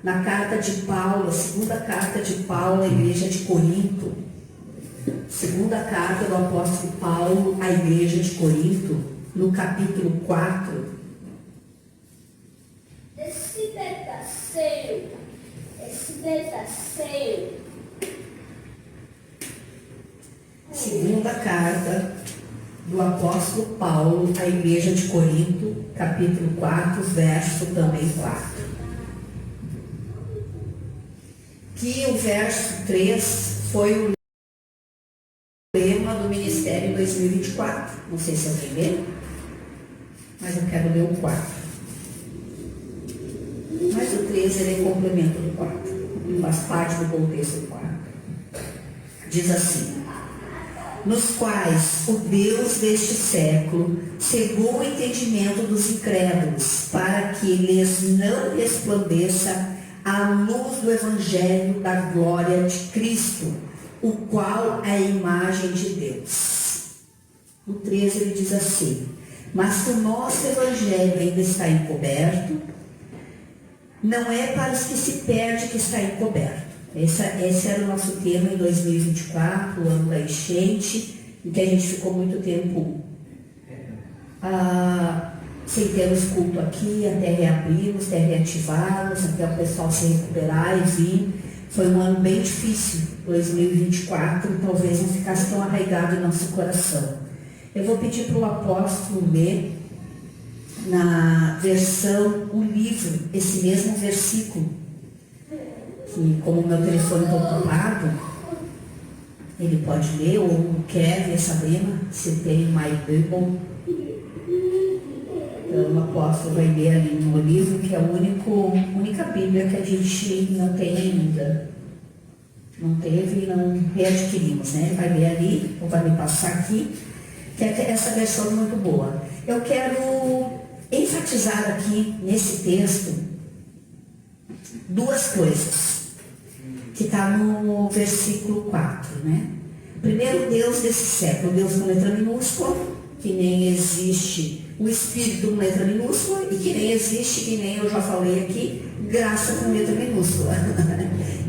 na carta de Paulo, a segunda carta de Paulo à igreja de Corinto. Segunda carta do apóstolo Paulo à igreja de Corinto, no capítulo 4. Esse pedacinho. Segunda carta do apóstolo Paulo à igreja de Corinto, capítulo 4, verso também 4. Que o verso 3 foi o lema do Ministério 2024. Não sei se alguém lê, mas eu quero ler o 4. Mas o 3 ele é complemento do 4. Ele faz parte do contexto do 4. Diz assim: nos quais o Deus deste século cegou o entendimento dos incrédulos, para que lhes não resplandeça a luz do Evangelho da glória de Cristo, o qual é a imagem de Deus. No 13 ele diz assim: mas que o nosso Evangelho ainda está encoberto, não é para os que se perdem que está encoberto. Esse era o nosso tema em 2024, o ano da enchente, em que a gente ficou muito tempo sem termos culto aqui, até reabrirmos, até reativarmos, até o pessoal se recuperar e vir. Foi um ano bem difícil, 2024, talvez não ficasse tão arraigado em nosso coração. Eu vou pedir para o apóstolo ler na versão, o livro, esse mesmo versículo, que como o meu telefone está ocupado, ele pode ler, ou o Kevin, Sabrina, se tem My Bible. Então o apóstolo vai ler ali no livro, que é a única Bíblia que a gente não tem ainda. Não teve e não readquirimos, né? Ele vai ler ali, ou vai me passar aqui, que essa versão é muito boa. Eu quero enfatizar aqui nesse texto duas coisas que está no versículo 4, né? Primeiro, Deus desse século, Deus com letra minúscula, que nem existe o Espírito com letra minúscula, e que nem existe, que nem eu já falei aqui, graça com letra minúscula,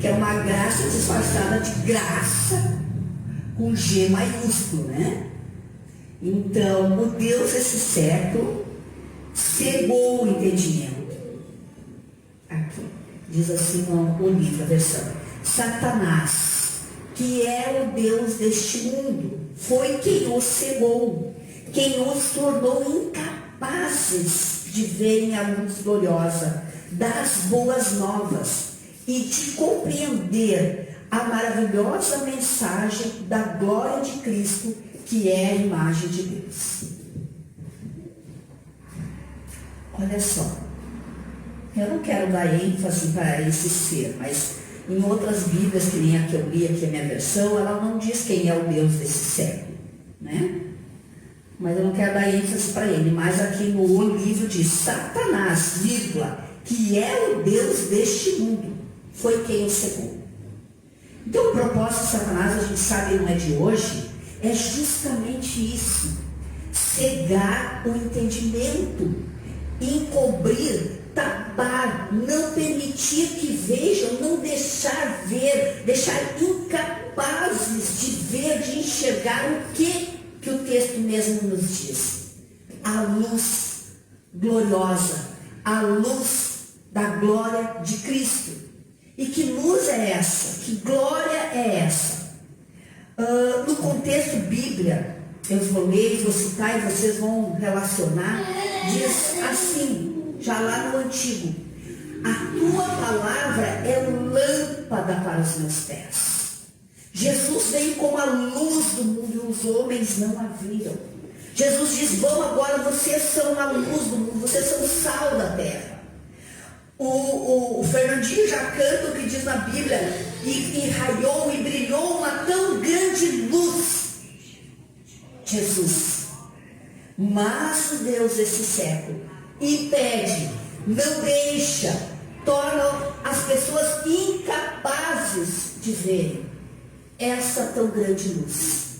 que é uma graça disfarçada de graça com G maiúsculo, né? Então, o Deus desse século cegou o entendimento. Aqui, diz assim o livro, a versão: Satanás, que é o Deus deste mundo, foi quem os cegou, quem os tornou incapazes de verem a luz gloriosa das boas novas e de compreender a maravilhosa mensagem da glória de Cristo, que é a imagem de Deus. Olha só, eu não quero dar ênfase para esse ser, mas em outras Bíblias, que nem a que eu li, aqui a minha versão, ela não diz quem é o Deus desse século, né? Mas eu não quero dar ênfase para ele, mas aqui no livro diz: Satanás, vírgula, que é o Deus deste mundo, foi quem o cegou. Então o propósito de Satanás, a gente sabe, não é de hoje, é justamente isso: cegar o entendimento, encobrir, tapar, não permitir que vejam, não deixar ver, deixar incapazes de ver, de enxergar o que o texto mesmo nos diz: a luz gloriosa, a luz da glória de Cristo. E que luz é essa? Que glória é essa? No contexto Bíblia, eu vou ler, vou citar e vocês vão relacionar. Diz assim, já lá no Antigo: a tua palavra é lâmpada para os meus pés. Jesus veio como a luz do mundo e os homens não a viram. Jesus diz: vão agora, vocês são a luz do mundo, vocês são o sal da terra. O Fernandinho já canta o que diz na Bíblia: e raiou e brilhou uma tão grande luz. Jesus. Mas o Deus desse século impede, não deixa, torna as pessoas incapazes de verem essa tão grande luz,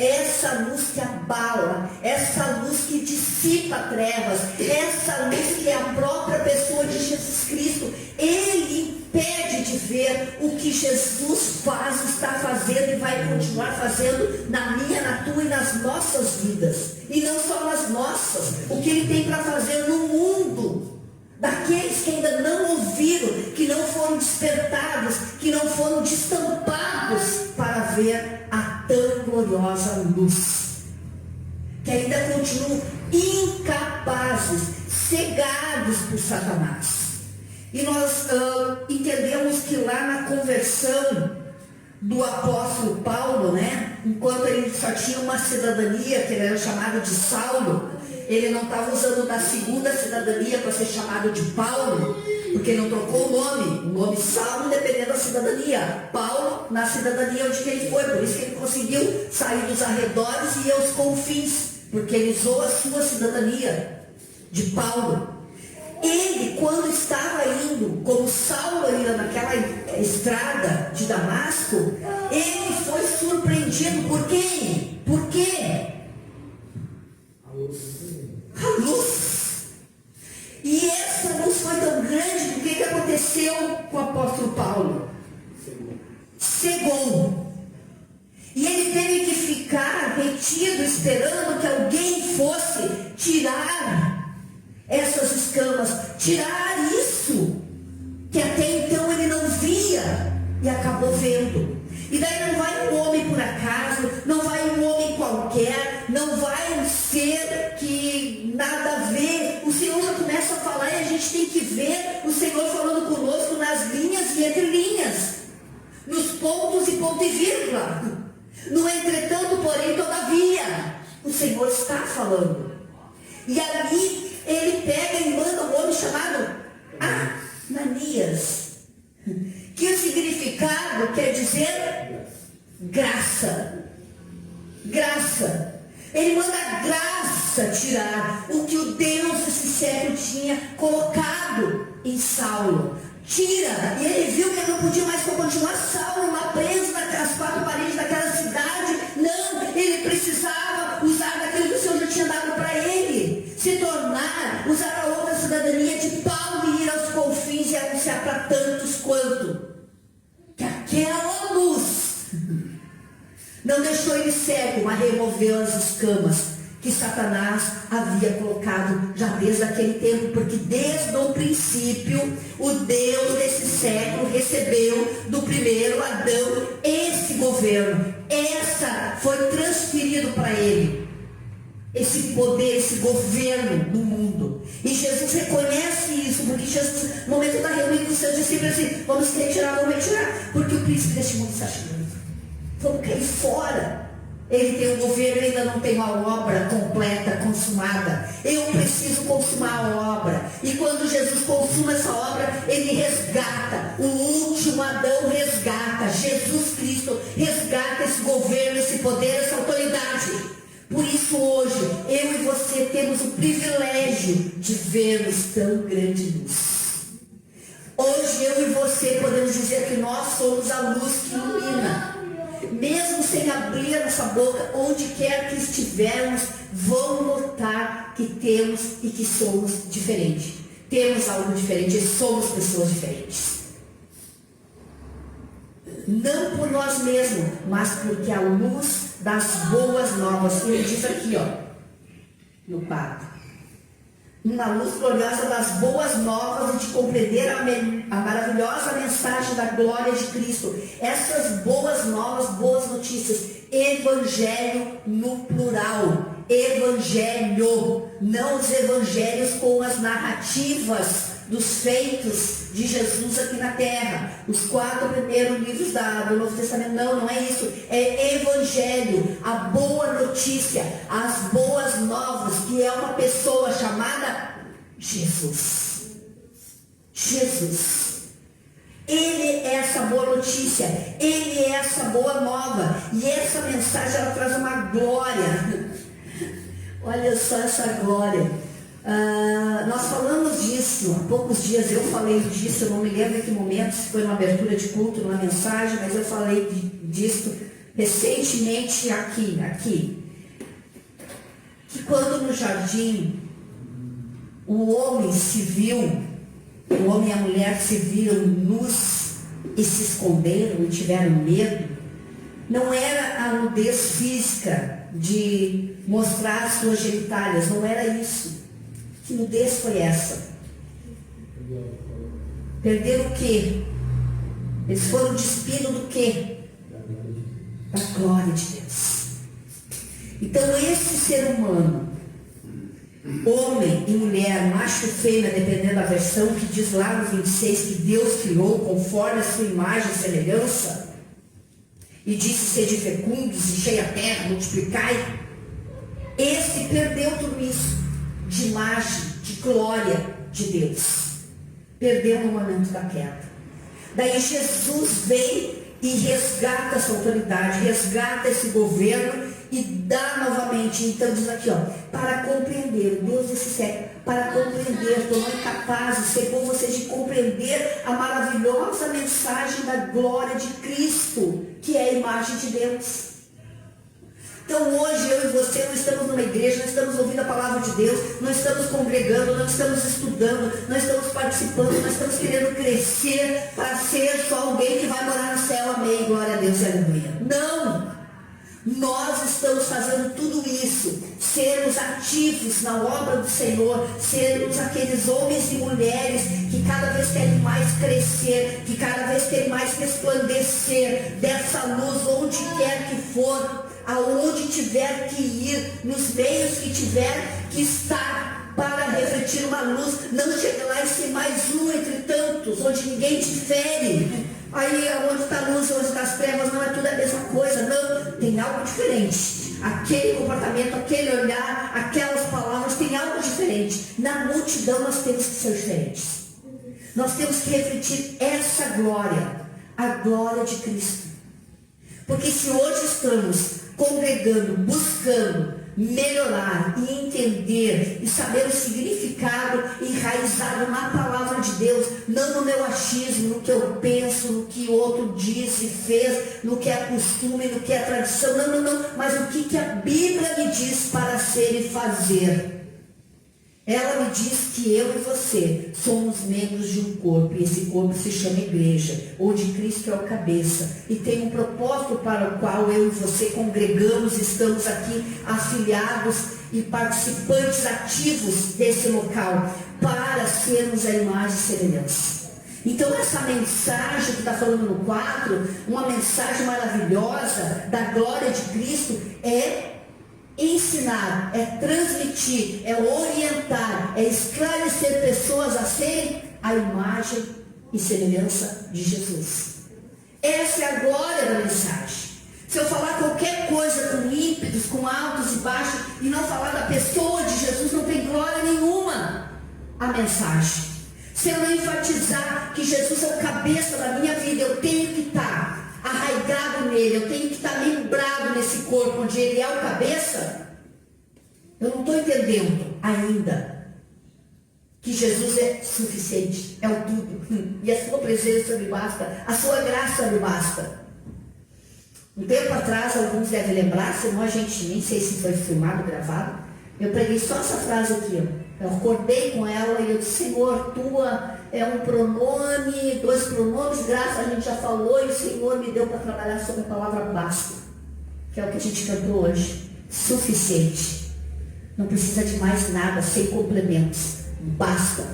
essa luz que abala, essa luz que dissipa trevas, essa luz que é a própria pessoa de Jesus Cristo. Ele impede de ver o que Jesus faz, está fazendo e vai continuar fazendo na minha, na tua e nas nossas vidas. E não só nas nossas, o que Ele tem para fazer no mundo. Daqueles que ainda não ouviram, que não foram despertados, que não foram destampados para ver a tão gloriosa luz. Que ainda continuam incapazes, cegados por Satanás. E nós entendemos que lá na conversão do apóstolo Paulo, né, enquanto ele só tinha uma cidadania, que ele era chamado de Saulo, ele não estava usando da segunda cidadania para ser chamado de Paulo, porque ele não trocou o nome Saulo dependendo da cidadania, Paulo na cidadania onde que ele foi, por isso que ele conseguiu sair dos arredores e ir aos confins, porque ele usou a sua cidadania de Paulo. Ele, quando estava indo, como Saulo ainda naquela estrada de Damasco, ele foi surpreendido por quem? Por quê? A luz. E essa luz foi tão grande, o que aconteceu com o apóstolo Paulo? Cegou. E ele teve que ficar retido, esperando que alguém fosse tirar essas escamas, tirar isso, que até então ele não via, e acabou vendo. E daí não vai um homem por acaso, não vai um homem qualquer, não vai um ser que nada a ver. O Senhor já começa a falar e a gente tem que ver o Senhor falando conosco nas linhas e entre linhas, nos pontos e ponto e vírgula, no entretanto, porém, todavia, o Senhor está falando. E ali ele pega e manda um homem chamado Ananias, que o significado quer dizer graça. Graça. Ele manda a graça tirar o que o Deus desse século tinha colocado em Saulo. Tira. E ele viu que ele não podia mais continuar Saulo lá preso naquelas quatro paredes daquela cidade. Não, ele precisava usar daquilo que o Senhor já tinha dado para ele. Se tornar, usar a outra cidadania de Paulo e ir aos confins e anunciar para tantos quanto que aquela luz não deixou ele cego, mas removeu as escamas que Satanás havia colocado já desde aquele tempo, porque desde o princípio o Deus desse século recebeu do primeiro Adão esse governo, essa foi transferido para ele, esse poder, esse governo do mundo. E Jesus reconhece isso, porque Jesus, no momento da reunião com os seus discípulos, assim, vamos retirar, porque o príncipe deste mundo está chegando. Vamos cair fora. Ele tem o governo, eu ainda não tenho a obra completa, consumada. Eu preciso consumar a obra. E quando Jesus consuma essa obra, ele resgata. O último Adão resgata. Jesus Cristo resgata esse governo, esse poder, essa autoridade. Por isso hoje, eu e você temos o privilégio de vermos tão grande luz. Hoje eu e você podemos dizer que nós somos a luz que ilumina. Mesmo sem abrir a nossa boca, onde quer que estivermos, vão notar que temos e que somos diferentes. Temos algo diferente e somos pessoas diferentes. Não por nós mesmos, mas porque a luz das boas novas. Ele diz aqui, no 4. Uma luz gloriosa das boas novas e de compreender a maravilhosa mensagem da glória de Cristo. Essas boas novas, boas notícias. Evangelho no plural. Evangelho. Não os evangelhos com as narrativas dos feitos de Jesus aqui na terra. Os 4 primeiros livros do Novo Testamento. Não é isso. É evangelho, a boa notícia, as boas novas, que é uma pessoa chamada Jesus. Jesus. Ele é essa boa notícia, ele é essa boa nova. E essa mensagem, ela traz uma glória. Olha só essa glória. Nós falamos disso há poucos dias, eu falei disso, eu não me lembro em que momento, se foi numa abertura de culto, numa mensagem, mas eu falei disso recentemente aqui, que quando no jardim o homem e a mulher se viram nus e se esconderam e tiveram medo, não era a nudez física de mostrar as suas genitálias, não era isso. Que nudez foi essa? Perderam o quê? Eles foram despidos do quê? Da glória de Deus. Então esse ser humano, homem e mulher, macho e fêmea, dependendo da versão, que diz lá no 26 que Deus criou conforme a sua imagem e semelhança, e disse: sede fecundos, enchei a terra, multiplicai. Esse perdeu tudo isso, de imagem, de glória de Deus. Perdeu no momento da queda. Daí Jesus vem e resgata essa autoridade, resgata esse governo e dá novamente. Então diz aqui, para compreender, o Deus desse século, para compreender, tornou incapazes, cegou vocês de compreender a maravilhosa mensagem da glória de Cristo, que é a imagem de Deus. Então hoje eu e você não estamos numa igreja, não estamos ouvindo a palavra de Deus, não estamos congregando, não estamos estudando, não estamos participando, não estamos querendo crescer para ser só alguém que vai morar no céu, amém, glória a Deus, aleluia. Não! Nós estamos fazendo tudo isso, sermos ativos na obra do Senhor, sermos aqueles homens e mulheres que cada vez querem mais crescer, que cada vez querem mais resplandecer dessa luz onde quer que for, aonde tiver que ir, nos meios que tiver que estar, para refletir uma luz, não chegar lá e ser mais um entre tantos, onde ninguém difere. Aí onde está a luz, onde está as trevas, não é tudo a mesma coisa, não, tem algo diferente. Aquele comportamento, aquele olhar, aquelas palavras, tem algo diferente. Na multidão nós temos que ser diferentes. Nós temos que refletir essa glória, a glória de Cristo. Porque se hoje estamos congregando, buscando melhorar e entender e saber o significado enraizado na palavra de Deus, não no meu achismo, no que eu penso, no que o outro disse, fez, no que é costume, no que é tradição, não, mas o que a Bíblia me diz para ser e fazer. Ela me diz que eu e você somos membros de um corpo, e esse corpo se chama igreja, onde Cristo é o cabeça, e tem um propósito para o qual eu e você congregamos, estamos aqui afiliados e participantes ativos desse local, para sermos a imagem e semelhança. Então essa mensagem que está falando no 4, uma mensagem maravilhosa da glória de Cristo, é ensinar, é transmitir, é orientar, é esclarecer pessoas a serem a imagem e semelhança de Jesus. Essa é a glória da mensagem. Se eu falar qualquer coisa com ímpetos, com altos e baixos, e não falar da pessoa de Jesus, não tem glória nenhuma a mensagem. Se eu não enfatizar que Jesus é o cabeça da minha vida, eu tenho que estar arraigado nele, eu tenho que estar lembrado nesse corpo onde ele é o cabeça, eu não estou entendendo ainda que Jesus é suficiente, é o tudo, e a sua presença me basta, a sua graça me basta. Um tempo atrás, alguns devem lembrar, senão a gente nem sei se foi filmado, gravado, eu preguei só essa frase aqui, eu acordei com ela e eu disse: Senhor, tua é um pronome, 2 pronomes, graça, a gente já falou, e o Senhor me deu para trabalhar sobre a palavra basta, que é o que a gente cantou hoje. Suficiente. Não precisa de mais nada, sem complementos. Basta.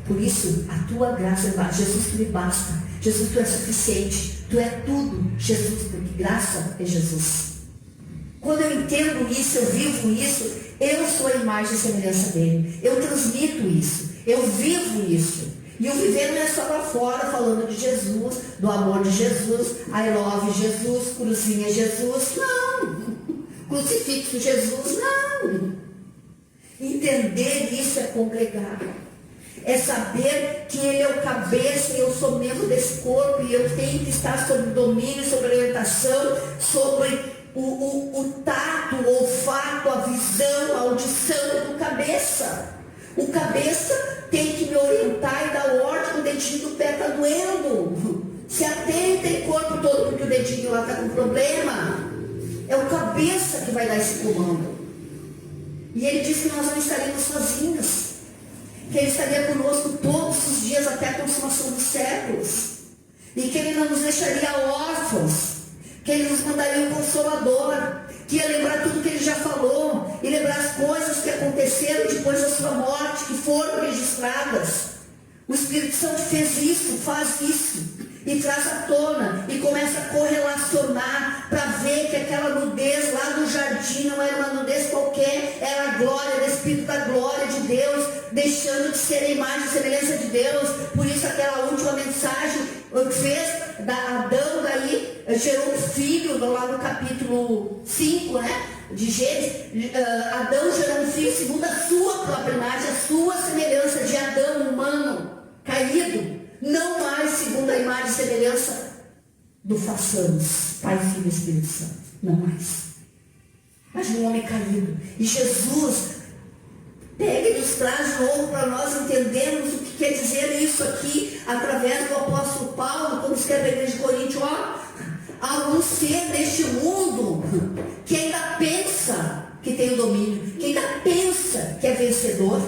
Por isso, a tua graça é basta. Jesus, tu me basta. Jesus, tu é suficiente. Tu é tudo, Jesus, porque graça é Jesus. Quando eu entendo isso, eu vivo isso, eu sou a imagem e semelhança dele. Eu transmito isso. Eu vivo isso. E o viver não é só lá fora falando de Jesus, do amor de Jesus, I love Jesus, cruzinha Jesus, não. Crucifixo Jesus, não. Entender isso é congregar. É saber que ele é o cabeça e eu sou membro desse corpo e eu tenho que estar sob o domínio, sobre a orientação, sobre o tato, o olfato, a visão, a audição do cabeça. O cabeça tem que me orientar e dar ordem, o dedinho do pé está doendo. Se a teia tem corpo todo porque o dedinho lá está com problema, é o cabeça que vai dar esse comando. E ele disse que nós não estaríamos sozinhos, que ele estaria conosco todos os dias até a consumação dos séculos, e que ele não nos deixaria órfãos, que ele nos mandaria um consolador, que ia lembrar tudo que ele já falou, e lembrar as coisas que aconteceram depois da sua morte, que foram registradas. O Espírito Santo fez isso, faz isso, e traz à tona, e começa a correlacionar, para ver que aquela nudez lá do jardim não era uma nudez qualquer, era a glória, era o Espírito da glória de Deus, deixando de ser a imagem e semelhança de Deus. Por isso aquela última mensagem fez Adão, daí gerou um filho, lá no capítulo 5, né, de Gênesis. Adão gerou um filho segundo a sua própria imagem, a sua semelhança, de Adão humano caído, não mais segundo a imagem e semelhança do façamos, Pai, Filho e Espírito Santo, não mais, mas um homem caído. E Jesus pega e nos traz de novo para nós entendermos o que quer dizer isso aqui, através do apóstolo Paulo, quando escreve a igreja de Corinto. Há um ser neste mundo que ainda pensa que tem o domínio, que ainda pensa que é vencedor,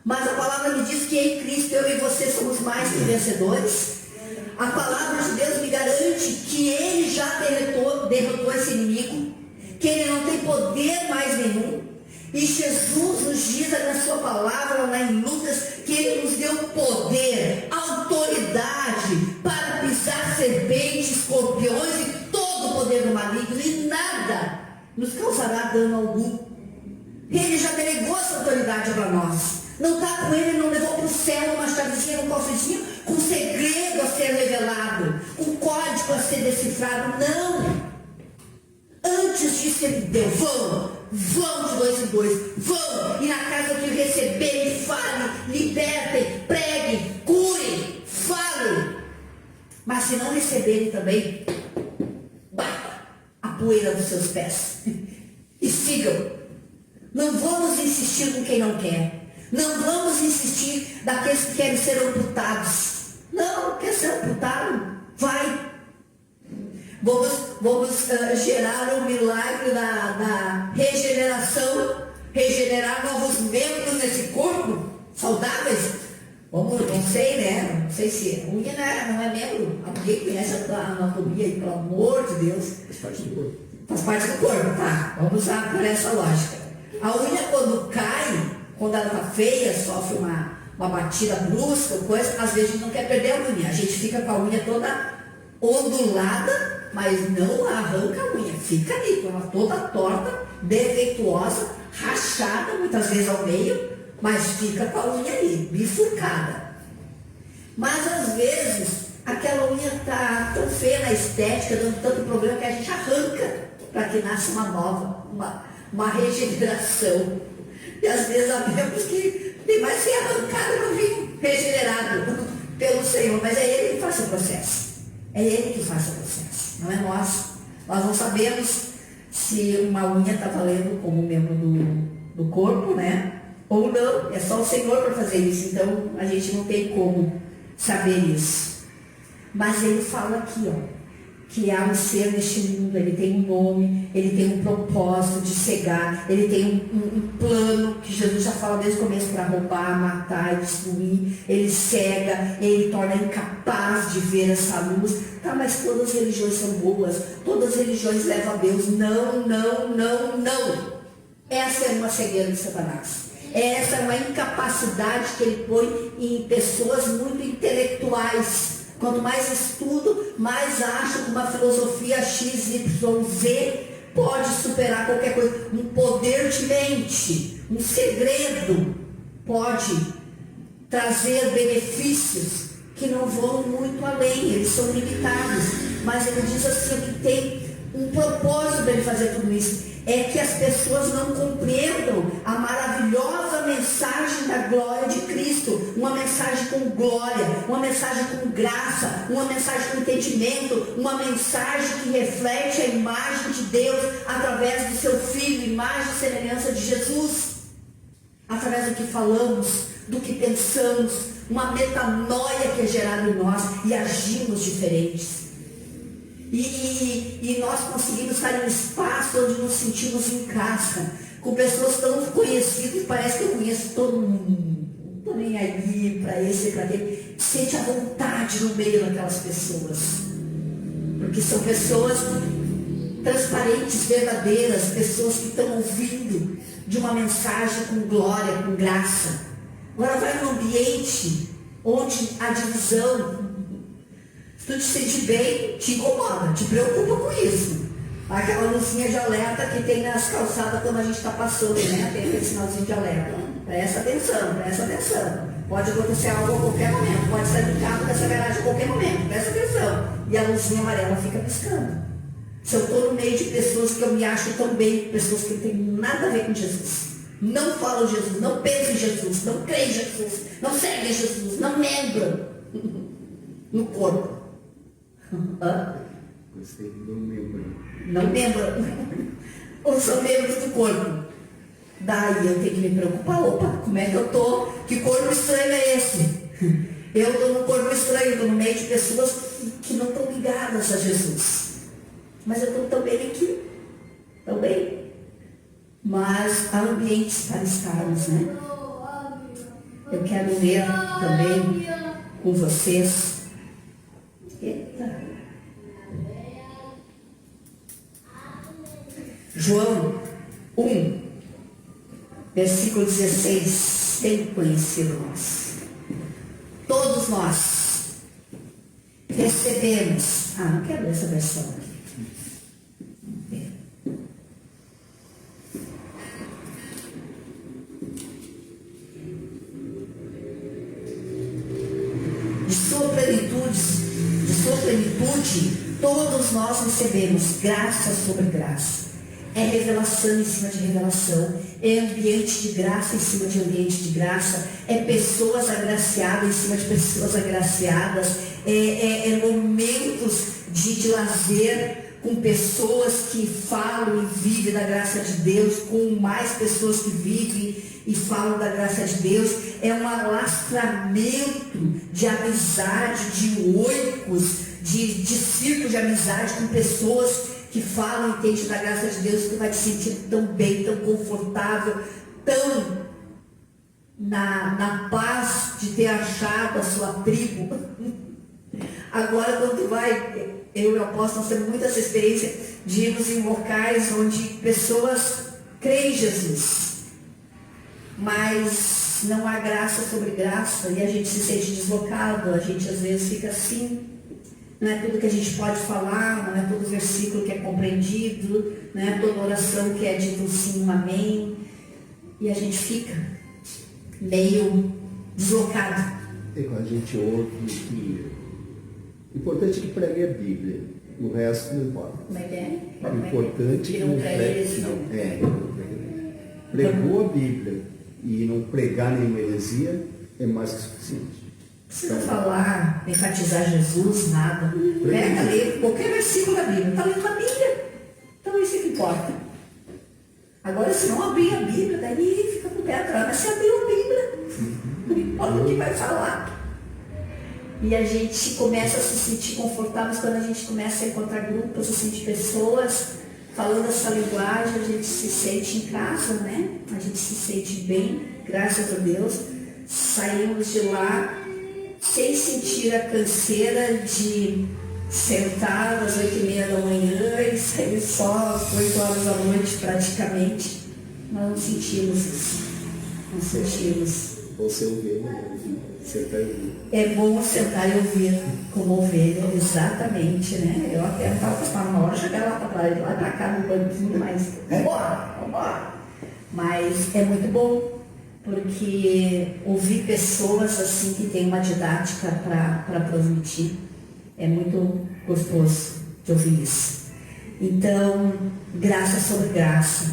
mas a palavra me diz que em Cristo eu e você somos mais que vencedores. A palavra de Deus me garante que Ele já derrotou esse inimigo, que Ele não tem poder mais nenhum. E Jesus nos diz na sua palavra, lá em Lucas, que Ele nos deu poder, autoridade para pisar serpentes, escorpiões e todo o poder do maligno, e nada nos causará dano algum. Ele já delegou essa autoridade para nós. Não está com Ele, não levou para o céu uma chavezinha, um cofrezinho com segredo a ser revelado, um código a ser decifrado. Não! Antes disso Ele deu, vão de 2 em 2, vão, e na casa que receberem, falem, libertem, preguem, curem, falem. Mas se não receberem também, bata a poeira dos seus pés e sigam. Não vamos insistir com quem não quer. Não vamos insistir daqueles que querem ser amputados. Não, quer ser amputado? Vai. Vamos gerar um milagre da regeneração, regenerar novos membros nesse corpo, saudáveis. Vamos, não sei, né? Não sei se a unha não é membro. Alguém conhece a anatomia aí, pelo amor de Deus. Faz parte do corpo. Faz parte do corpo, tá? Vamos usar por essa lógica. A unha, quando cai, quando ela está feia, sofre uma batida brusca, coisa, às vezes a gente não quer perder a unha. A gente fica com a unha toda ondulada, mas não arranca a unha. Fica ali, com ela toda torta, defeituosa, rachada, muitas vezes ao meio, mas fica com a unha ali, bifurcada. Mas às vezes, aquela unha está tão feia na estética, dando tanto problema, que a gente arranca para que nasça uma nova, uma regeneração. E às vezes há membros que tem mais ser arrancado no vinho, regenerado pelo Senhor. Mas é Ele que faz o processo. É Ele que faz o processo, não é nós. Nós não sabemos se uma unha está valendo como membro do corpo, né? Ou não. É só o Senhor para fazer isso. Então a gente não tem como saber isso. Mas Ele fala aqui, que há um ser neste mundo, ele tem um nome, ele tem um propósito de cegar, ele tem um plano, que Jesus já fala desde o começo, para roubar, matar e destruir. Ele cega, ele torna incapaz de ver essa luz. Tá, mas todas as religiões são boas, todas as religiões levam a Deus. Não, não, não, não. Essa é uma cegueira de Satanás. Essa é uma incapacidade que ele põe em pessoas muito intelectuais. Quanto mais estudo, mais acho que uma filosofia XYZ pode superar qualquer coisa. Um poder de mente, um segredo pode trazer benefícios que não vão muito além, eles são limitados. Mas ele diz assim, que tem um propósito para ele fazer tudo isso. É que as pessoas não compreendam a maravilhosa mensagem da glória de Cristo. Uma mensagem com glória, uma mensagem com graça, uma mensagem com entendimento, uma mensagem que reflete a imagem de Deus através do seu Filho, imagem e semelhança de Jesus. Através do que falamos, do que pensamos, uma metanoia que é gerada em nós e agimos diferentes. E nós conseguimos estar em um espaço onde nos sentimos em casa, com pessoas tão conhecidas, parece que eu conheço todo mundo. Não estou nem aí para esse e para aquele. Sente a vontade no meio daquelas pessoas. Porque são pessoas transparentes, verdadeiras, pessoas que estão ouvindo de uma mensagem com glória, com graça. Agora vai num ambiente onde a divisão, se tu te sentir bem, te incomoda, te preocupa com isso. Aquela luzinha de alerta que tem nas calçadas quando a gente está passando, né? Tem aquele sinalzinho de alerta. Presta atenção, presta atenção. Pode acontecer algo a qualquer momento, pode sair do carro dessa garagem a qualquer momento, presta atenção. E a luzinha amarela fica piscando. Se eu estou no meio de pessoas que eu me acho tão bem, pessoas que não têm nada a ver com Jesus, não falam Jesus, não pensam em Jesus, não creem em Jesus, não seguem Jesus, não membram no corpo. Gostei do membro. Não membram. Ou são membros do corpo. Daí eu tenho que me preocupar. Opa, como é que eu estou? Que corpo estranho é esse? Eu estou num corpo estranho, estou no meio de pessoas que não estão ligadas a Jesus. Mas eu estou tão bem aqui. Tão bem. Mas há ambientes para estarmos, né? Eu quero ler também com vocês. Eita. João 1, versículo 16, bem conhecido nosso. Todos nós recebemos. Não quero essa versão aqui. De sua plenitude, todos nós recebemos graça sobre graça. É revelação em cima de revelação, é ambiente de graça em cima de ambiente de graça, é pessoas agraciadas em cima de pessoas agraciadas, é momentos de lazer com pessoas que falam e vivem da graça de Deus, com mais pessoas que vivem e falam da graça de Deus. É um alastramento de amizade, de oicos, de círculo de amizade com pessoas que falam e entendem da graça de Deus, que vai te sentir tão bem, tão confortável, tão na paz de ter achado a sua tribo. Agora, quando tu vai, eu e o apóstolo, nós temos muita essa experiência de irmos em locais onde pessoas creem em Jesus, mas não há graça sobre graça, e a gente se sente deslocado, a gente às vezes fica assim. Não é tudo que a gente pode falar, não é todo versículo que é compreendido, não é toda oração que é dito sim, um amém. E a gente fica meio deslocado. A gente ouve que o importante é que pregue a Bíblia, o resto não importa. Como é que é? O importante é que não pregue. Pregou a Bíblia e não pregar nenhuma heresia é mais que suficiente. Não precisa falar, enfatizar Jesus, nada. Pega, lê qualquer versículo da Bíblia. Está lendo a Bíblia. Então isso é que importa. Agora, se não abrir a Bíblia, daí fica com o pé atrás. Mas se abriu a Bíblia, não importa o que vai falar. E a gente começa a se sentir confortável quando a gente começa a encontrar grupos assim, de pessoas falando essa linguagem. A gente se sente em casa, né? A gente se sente bem, graças a Deus. Saímos de lá sem sentir a canseira de sentar às 8h30 da manhã e sair só às 8 horas da noite praticamente. Nós não sentimos isso. Não sentimos. Você ouvir, sentar e ouvir. É bom sentar e ouvir como ovelha, exatamente, né? Eu até estava acostumada uma hora chegar lá para cá no banquinho, mas vambora. Mas é muito bom. Porque ouvir pessoas assim que tem uma didática para transmitir é muito gostoso de ouvir isso. Então, graça sobre graça.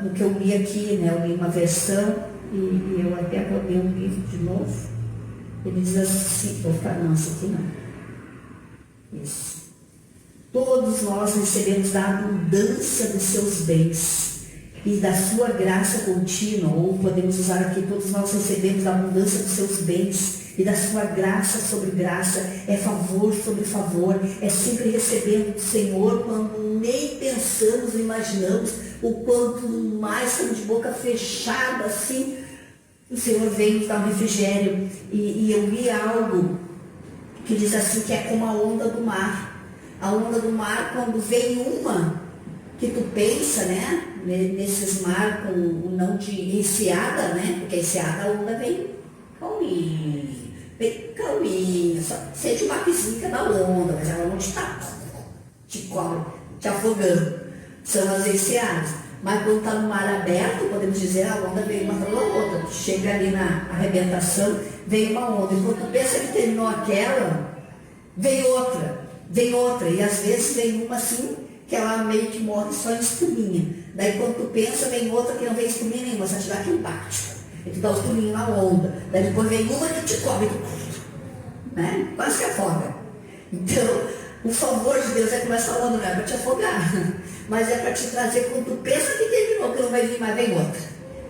No que eu li aqui, né, eu li uma versão e eu até vou ler um livro de novo. Ele diz assim, vou ficar, não, isso aqui não. Isso. Todos nós recebemos da abundância dos seus bens. e da sua graça contínua, ou podemos usar aqui, todos nós recebemos a abundância dos seus bens, e da sua graça sobre graça, é favor sobre favor, é sempre recebendo do Senhor, quando nem pensamos, imaginamos, o quanto mais estamos de boca fechada, assim, o Senhor vem nos dar um refrigério. E eu li algo que diz assim, que é como a onda do mar. A onda do mar, quando vem uma, que tu pensa, né, nesses mar com não de enseada, né, porque a enseada, a onda vem calminha, só sente uma piscica da onda, mas ela não te tapa, te cobre, te afogando. São as enseadas. Mas quando está no mar aberto, podemos dizer, a onda vem uma pela outra. Chega ali na arrebentação, vem uma onda. E quando tu pensa que terminou aquela, vem outra. E às vezes vem uma assim, que ela meio que morre só em espuminha. Daí quando tu pensa, vem outra que não vem espuminha nenhuma, só te dá aquele impacto. E tu dá os pulinhos na onda. Daí depois vem uma que te cobre, né? Quase que afoga. Então, o favor de Deus é como essa onda, não é para te afogar, mas é para te trazer, quando tu pensa que terminou, que não vai vir mais,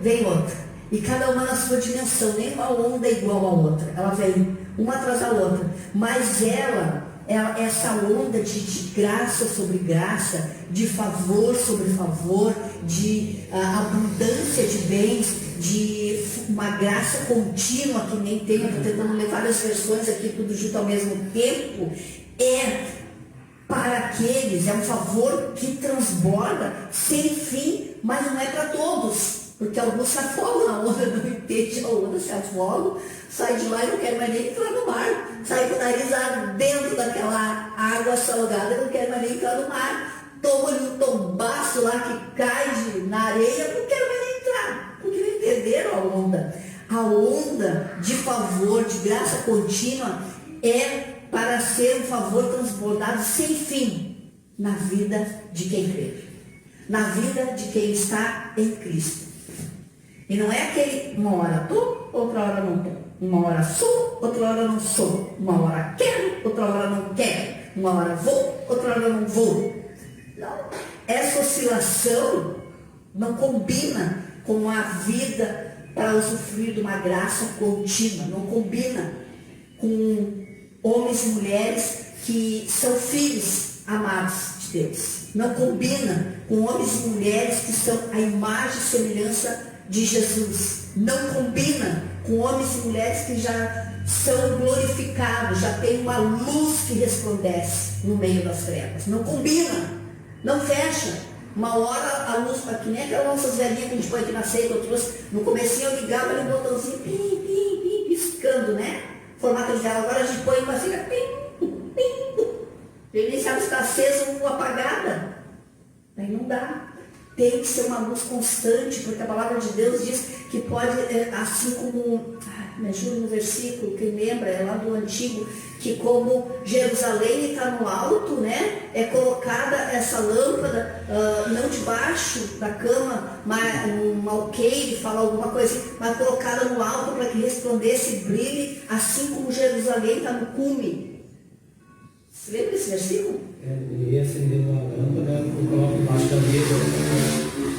vem outra. E cada uma na sua dimensão, nenhuma onda é igual a outra. Ela vem uma atrás da outra. Mas essa onda de graça sobre graça, de favor sobre favor, de abundância de bens, de uma graça contínua, que nem tem, eu estou tentando ler várias versões aqui, tudo junto ao mesmo tempo, para aqueles, é um favor que transborda sem fim, mas não é para todos. Porque alguns se afogam na onda, não entende a onda, se afogam, sai de lá e não quer mais nem entrar no mar. Sai com o nariz dentro daquela água salgada, não quer mais nem entrar no mar. Toma-lhe um tombaço lá que cai na areia, não quer mais nem entrar. Porque não entenderam a onda. A onda de favor, de graça contínua, é para ser um favor transbordado sem fim na vida de quem crê. Na vida de quem está em Cristo. E não é aquele, uma hora estou, outra hora não estou. Uma hora sou, outra hora não sou. Uma hora quero, outra hora não quero. Uma hora vou, outra hora não vou. Não. Essa oscilação não combina com a vida para usufruir de uma graça contínua. Não combina com homens e mulheres que são filhos amados de Deus. Não combina com homens e mulheres que são a imagem e semelhança de Jesus. Não combina com homens e mulheres que já são glorificados, já tem uma luz que resplandece no meio das trevas. Não combina, não fecha. Uma hora a luz, que nem aquelas nossas velhinhas que a gente põe aqui na ceia, que eu trouxe, no comecinho eu ligava ali um botãozinho, pim, pim, pim, piscando, né? Formato de vela. Agora a gente põe uma fica pim, pim. Ele nem sabe se está acesa ou apagada. Aí não dá. Tem que ser uma luz constante, porque a palavra de Deus diz que pode, assim como, me ajuda no versículo, quem lembra, é lá do Antigo, que como Jerusalém está no alto, né, é colocada essa lâmpada, não debaixo da cama, mas um alqueire, fala alguma coisa assim, mas colocada no alto para que resplandeça e brilhe, assim como Jerusalém está no cume. Você lembra desse versículo? Ele ia acender uma lâmpada e coloca embaixo da mesa,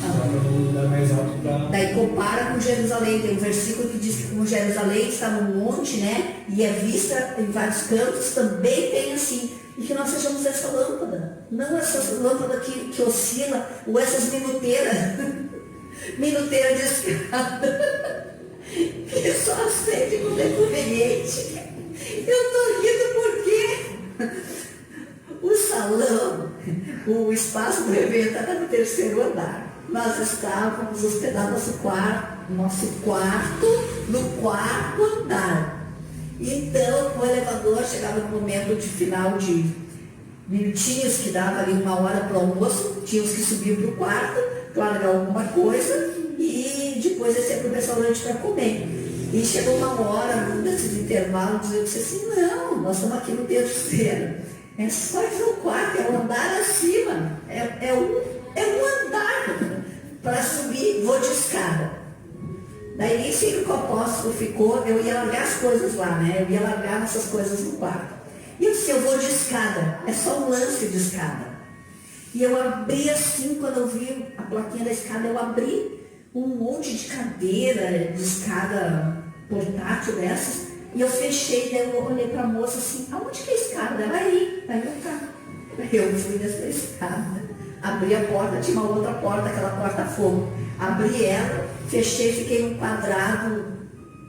para não dar mais alto para... Daí compara com Jerusalém, tem um versículo que diz que como Jerusalém está no monte, né, e é vista em vários cantos, também tem assim, e que nós sejamos essa lâmpada, não essas lâmpadas que oscila, ou essas minuteiras de escada, que só acende quando é conveniente. Eu estou rindo porque o salão, o espaço do evento era no 3º andar. Nós estávamos hospedados nosso quarto no 4º andar. Então, o elevador chegava no momento de final de minutinhos, que dava ali 1 hora para o almoço, tínhamos que subir para o quarto, largar alguma coisa e depois descer para o restaurante para comer. E chegou 1 hora, nesses intervalos, eu disse assim, não, nós estamos aqui no 3º. É só ir no quarto, é um andar acima, é um andar para subir, vou de escada. Daí nem sei que o apóstolo ficou, eu ia largar as coisas lá, né? Eu ia largar essas coisas no quarto. E eu disse, eu vou de escada, é só um lance de escada. E eu abri assim, quando eu vi a plaquinha da escada, eu abri um monte de cadeira, de escada portátil dessas, e eu fechei, daí eu olhei para a moça assim, aonde que é a escada? Ela aí eu tá. Eu fui nessa escada, abri a porta, tinha uma outra porta, aquela porta-fogo. Abri ela, fechei, fiquei num quadrado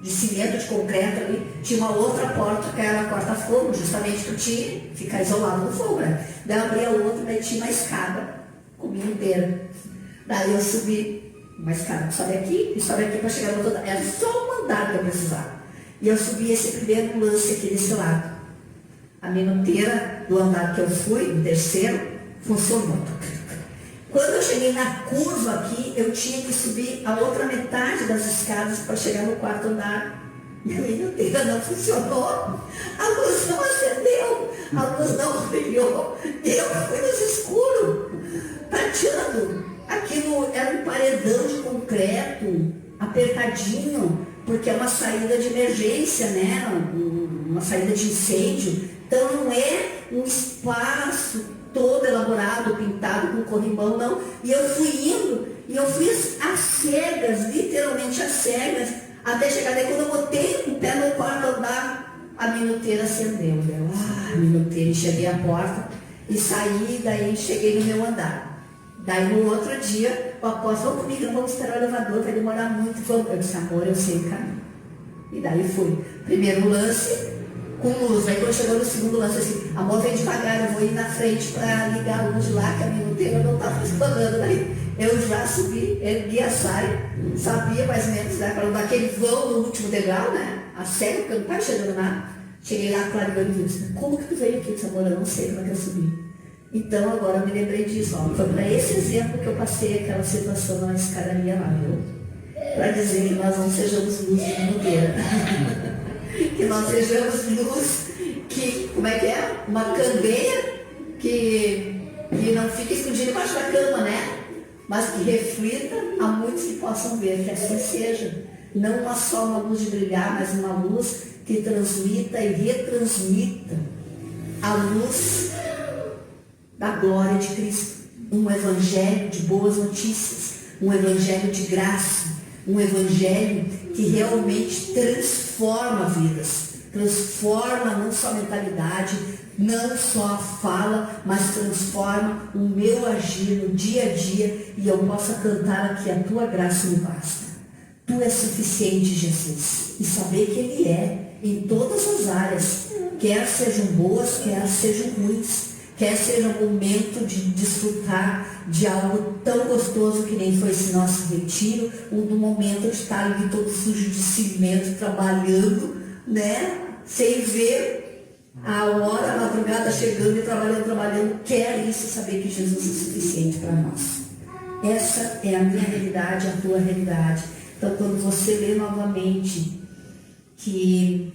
de cimento, de concreto ali, tinha uma outra porta, que era a porta-fogo, justamente que eu tinha, ficar isolado do fogo, né? Daí eu abri a outra, daí tinha uma escada, comigo inteira. Daí eu subi uma escada, sobe aqui para chegar no outro andar. Era só um andar que eu precisava. E eu subi esse primeiro lance aqui desse lado. A minuteira do andar que eu fui, o terceiro, funcionou. Quando eu cheguei na curva aqui, eu tinha que subir a outra metade das escadas para chegar no quarto andar. Minha minuteira não funcionou, a luz não acendeu, a luz não brilhou, e eu fui no escuro, tateando. Aquilo era um paredão de concreto, apertadinho, porque é uma saída de emergência, né? Uma saída de incêndio. Então não é um espaço todo elaborado, pintado com corrimão, não. E eu fui indo, e eu fui às cegas, literalmente às cegas, até chegar. Daí quando eu botei o pé no quarto andar, a minuteira acendeu. Eu, minuteira, enxerguei a porta e saí, daí cheguei no meu andar. Daí no outro dia, o apóstolo, vamos comigo, não vamos esperar o elevador, vai demorar muito. Eu disse, amor, eu sei o caminho. E daí fui. Primeiro lance, com luz. Aí quando chegou no segundo lance, assim, amor, vem devagar, eu vou ir na frente para ligar a luz de lá, que a minuteira não está funcionando. Daí eu já subi, ergui a saia, sabia mais ou menos, né, para não dar aquele vão no último degrau, né? A sério, porque eu não estava chegando nada. Cheguei lá, clareando e disse, como que tu veio aqui? Eu disse, amor, eu não sei como é que eu subi. Então agora eu me lembrei disso, ó. Foi para esse exemplo que eu passei aquela situação na escadaria lá, viu? Para dizer que nós não sejamos luz de minuteira. Que nós sejamos luz que, como é que é? Uma candeia que não fica escondida debaixo da cama, né? Mas que reflita a muitos que possam ver, que assim seja. Não só uma luz de brilhar, mas uma luz que transmita e retransmita a luz da glória de Cristo, um evangelho de boas notícias, um evangelho de graça, um evangelho que realmente transforma vidas, transforma não só a mentalidade, não só a fala, mas transforma o meu agir no dia a dia, e eu possa cantar aqui, a tua graça me basta. Tu és suficiente, Jesus, e saber que Ele é em todas as áreas, quer sejam boas, quer sejam ruins. Quer seja um momento de desfrutar de algo tão gostoso que nem foi esse nosso retiro, ou do momento de estar ali todo sujo de cimento, trabalhando, né? Sem ver a hora, a madrugada chegando e trabalhando. Quer isso, saber que Jesus é suficiente para nós. Essa é a minha realidade, a tua realidade. Então, quando você lê novamente que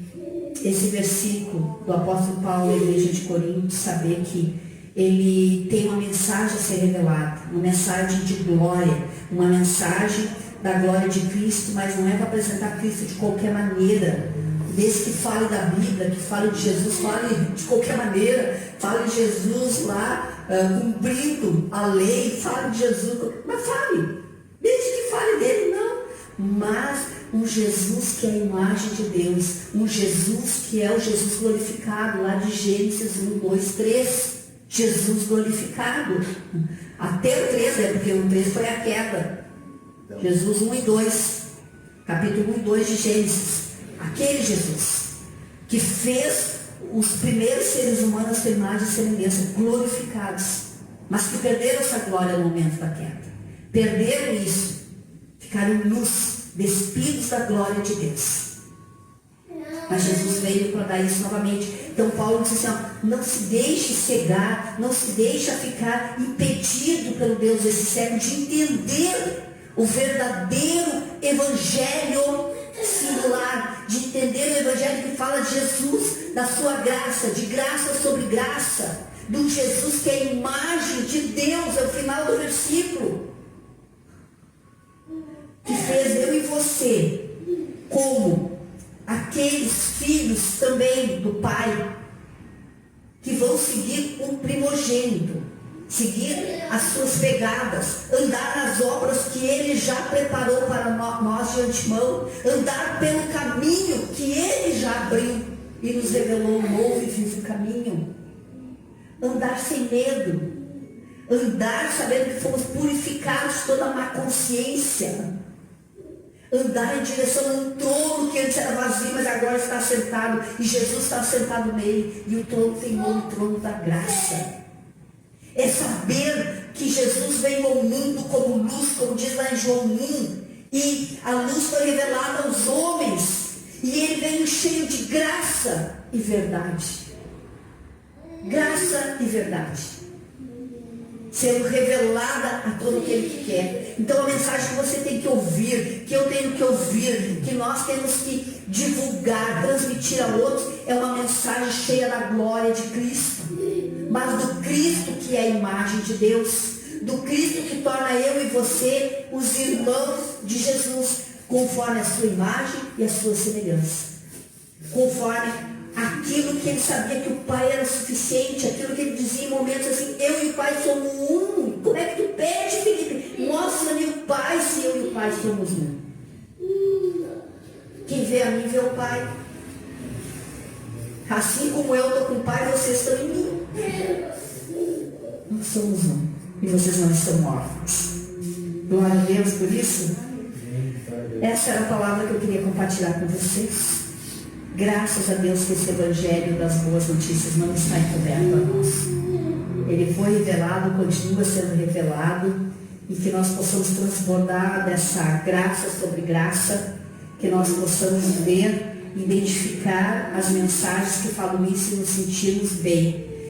esse versículo do apóstolo Paulo à igreja de Corinto, saber que ele tem uma mensagem a ser revelada, uma mensagem de glória, uma mensagem da glória de Cristo, mas não é para apresentar Cristo de qualquer maneira. Desde que fale da Bíblia, que fale de Jesus, fale de qualquer maneira, fale de Jesus lá, cumprindo a lei, fale de Jesus, mas fale, desde que fale dele, não, mas um Jesus que é a imagem de Deus, um Jesus que é o Jesus glorificado, lá de Gênesis 1, 2, 3, Jesus glorificado, até o 3, né, porque o 3 foi a queda, Jesus 1 e 2, capítulo 1 e 2 de Gênesis, aquele Jesus, que fez os primeiros seres humanos à sua imagem e semelhança, glorificados, mas que perderam essa glória no momento da queda, perderam isso, ficaram nus, despidos da glória de Deus. Mas Jesus veio para dar isso novamente. Então Paulo disse assim, ó, não se deixe cegar, não se deixe ficar impedido pelo Deus desse século de entender o verdadeiro evangelho singular, de entender o evangelho que fala de Jesus, da sua graça, de graça sobre graça, do Jesus que é a imagem de Deus, é o final do versículo, que fez eu e você como aqueles filhos também do Pai, que vão seguir o primogênito. seguir as suas pegadas, andar nas obras que Ele já preparou para nós de antemão, andar pelo caminho que Ele já abriu e nos revelou um novo e vivo caminho, andar sem medo, andar sabendo que fomos purificados de toda má consciência, andar em direção a um trono que antes era vazio, mas agora está sentado, e Jesus está sentado nele, e o trono tem nome, o trono da graça. É saber que Jesus veio ao mundo como luz, como diz lá em João 1, e a luz foi revelada aos homens, e ele veio cheio de graça e verdade. Graça e verdade. Sendo revelada a todo aquele que quer. Então a mensagem que você tem que ouvir, que eu tenho que ouvir, que nós temos que divulgar, transmitir a outros, é uma mensagem cheia da glória de Cristo. Mas do Cristo que é a imagem de Deus, do Cristo que torna eu e você os irmãos de Jesus, conforme a sua imagem e a sua semelhança, conforme aquilo que ele sabia que o Pai era suficiente, aquilo que ele dizia em momentos assim: eu e o Pai somos um. Como é que tu pede, Felipe? Mostra-me o Pai, se eu e o Pai somos um. Quem vê a mim vê o Pai. Assim como eu estou com o Pai, vocês estão em mim. Nós somos um. E vocês não estão órfãos. Glória a Deus por isso. Essa era a palavra que eu queria compartilhar com vocês. Graças a Deus que esse Evangelho das boas notícias não está encoberto a nós. Ele foi revelado, continua sendo revelado, e que nós possamos transbordar dessa graça sobre graça, que nós possamos ver, identificar as mensagens que falam isso e nos sentirmos bem